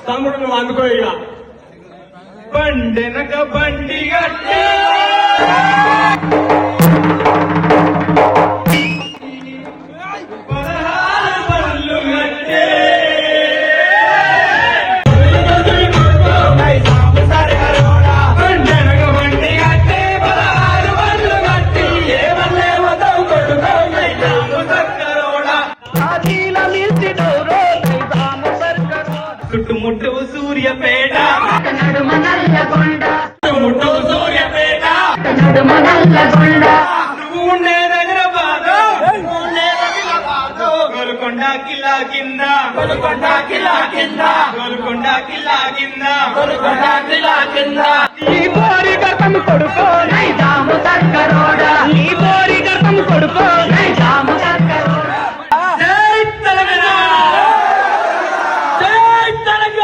తమ్ముడు నువ్వు అందుకో ఇక బండెనక బండి గట్టే చుట్టుముట్టు సూర్యపేట చుట్టుముట్టు సూర్యపేట నువ్వు ఉండే హైదరాబాదు గోల్కొండ కిల్లా కింద గోల్కొండ కిల్లా కింద గోల్కొండ కిల్లా కింద గోల్కొండ కిల్లా కింద ఈ పోరి గతం కొడుకో నైజాము సర్కరోడ ఈ పోరి గతం కొడుకో నైజాము సర్కరోడ జై తెలంగాణ జై తెలంగాణ